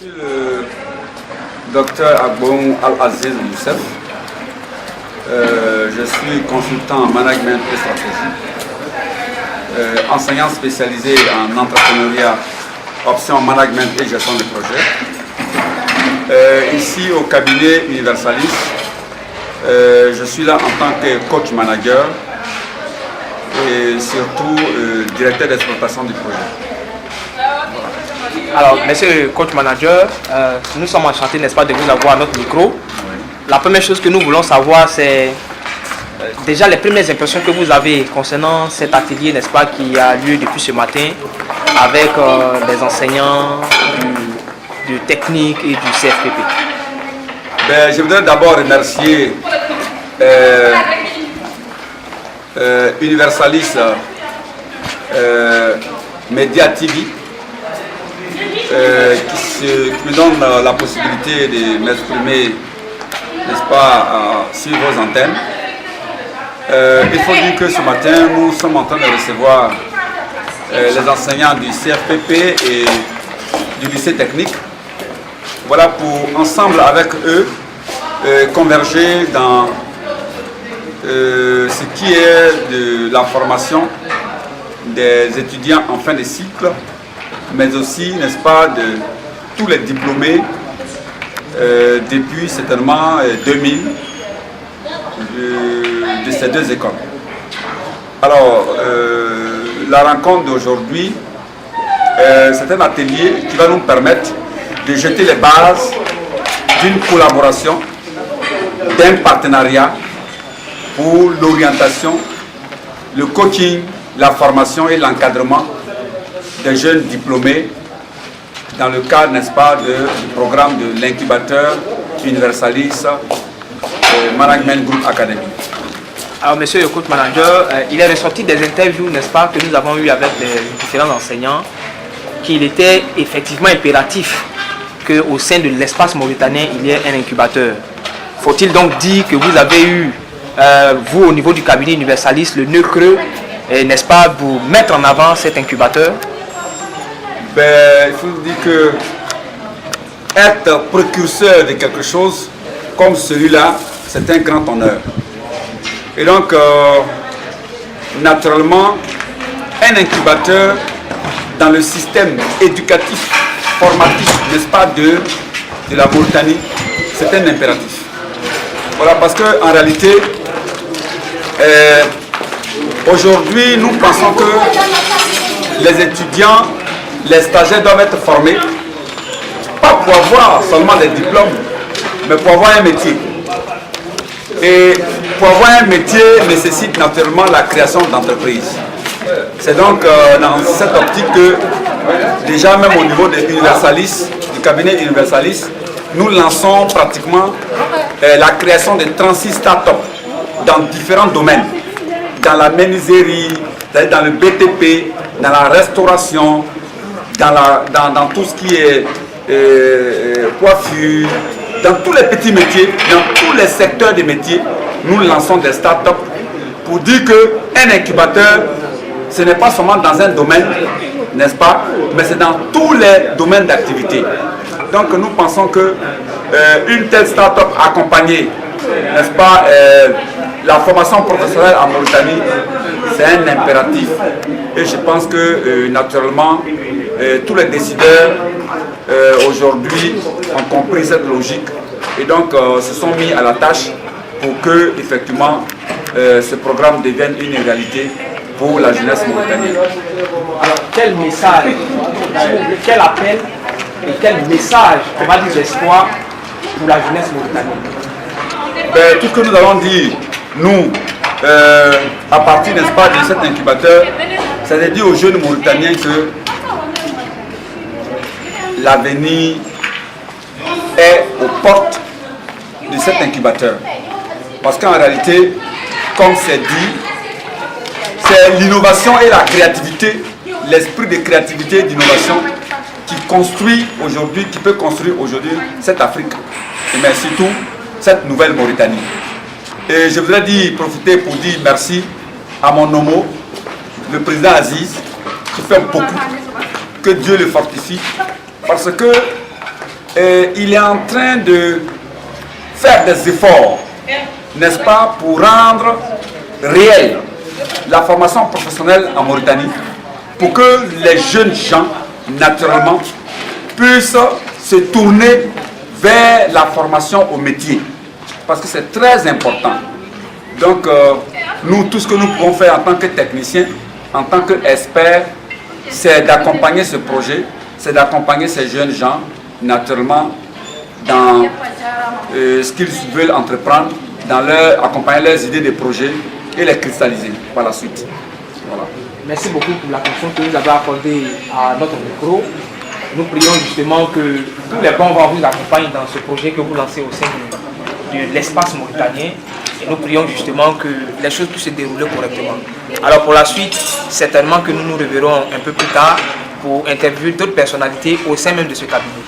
suis le docteur Agboum Al-Aziz Youssef. Je suis consultant en management et stratégie, enseignant spécialisé en entrepreneuriat, option management et gestion de projet. Ici au cabinet Universalis, je suis là en tant que coach manager et surtout directeur d'exploitation du projet. Alors, monsieur le coach manager, nous sommes enchantés, n'est-ce pas, de vous avoir à notre micro. Oui. La première chose que nous voulons savoir, c'est déjà les premières impressions que vous avez concernant cet atelier, n'est-ce pas, qui a lieu depuis ce matin avec les enseignants du technique et du CFPP. Je voudrais d'abord remercier Universalis Media TV qui me donne la possibilité de m'exprimer, n'est-ce pas, sur vos antennes. Il faut dire que ce matin, nous sommes en train de recevoir les enseignants du CFPP et du lycée technique. Voilà, pour ensemble avec eux converger dans ce qui est de la formation des étudiants en fin de cycle, mais aussi, n'est-ce pas, de tous les diplômés depuis certainement 2000 de ces deux écoles. Alors, la rencontre d'aujourd'hui, c'est un atelier qui va nous permettre de jeter les bases d'une collaboration, d'un partenariat pour l'orientation, le coaching, la formation et l'encadrement des jeunes diplômés dans le cadre, n'est-ce pas, du programme de l'incubateur Universalis Management Group Academy. Alors, monsieur le coach manager, il est ressorti des interviews, n'est-ce pas, que nous avons eues avec les différents enseignants, qu'il était effectivement impératif qu'au sein de l'espace mauritanien, il y ait un incubateur. Faut-il donc dire que vous avez eu, vous, au niveau du cabinet Universalis, le nœud creux, n'est-ce pas, pour mettre en avant cet incubateur? Il faut dire que être précurseur de quelque chose comme celui-là, c'est un grand honneur. Et donc, naturellement, un incubateur dans le système éducatif, formatif, n'est-ce pas, de la Mauritanie, c'est un impératif. Voilà, parce qu'en réalité, aujourd'hui, nous pensons que les étudiants, les stagiaires doivent être formés, pas pour avoir seulement des diplômes, mais pour avoir un métier. Et pour avoir un métier nécessite naturellement la création d'entreprises. C'est donc dans cette optique que, déjà même au niveau de Universalis, du cabinet Universalis, nous lançons pratiquement la création de 36 startups dans différents domaines. Dans la menuiserie, dans le BTP, dans la restauration, dans tout ce qui est coiffure, dans tous les petits métiers, dans tous les secteurs des métiers, nous lançons des startups pour dire qu'un incubateur, ce n'est pas seulement dans un domaine, n'est-ce pas, mais c'est dans tous les domaines d'activité. Donc nous pensons que une telle start-up accompagnée, n'est-ce pas, la formation professionnelle en Mauritanie, c'est un impératif. Et je pense que naturellement, tous les décideurs aujourd'hui ont compris cette logique et donc se sont mis à la tâche pour que effectivement ce programme devienne une réalité pour la jeunesse mauritanienne. Alors quel message, quel appel et quel message, on va dire, d'espoir pour la jeunesse mauritanienne? Tout ce que nous allons dire, nous, à partir, n'est-ce pas, de cet incubateur, c'est de dire aux jeunes Mauritaniens que l'avenir est aux portes de cet incubateur. Parce qu'en réalité, comme c'est dit, c'est l'innovation et la créativité, l'esprit de créativité et d'innovation qui construit aujourd'hui, qui peut construire aujourd'hui cette Afrique, et mais surtout cette nouvelle Mauritanie. Et je voudrais profiter pour dire merci à mon homo, le président Aziz, qui fait beaucoup, que Dieu le fortifie, parce que il est en train de faire des efforts, n'est-ce pas, pour rendre réelle la formation professionnelle en Mauritanie, pour que les jeunes gens, naturellement, puissent se tourner vers la formation au métier, parce que c'est très important. Donc, nous, tout ce que nous pouvons faire en tant que techniciens, en tant qu'experts, c'est d'accompagner ce projet, c'est d'accompagner ces jeunes gens, naturellement, dans ce qu'ils veulent entreprendre, dans accompagner leurs idées de projets et les cristalliser par la suite. Voilà. Merci beaucoup pour l'attention que vous avez accordée à notre micro. Nous prions justement que tous les bons vents vous accompagnent dans ce projet que vous lancez au sein de l'espace mauritanien. Et nous prions justement que les choses puissent se dérouler correctement. Alors pour la suite, certainement que nous nous reverrons un peu plus tard pour interviewer d'autres personnalités au sein même de ce cabinet.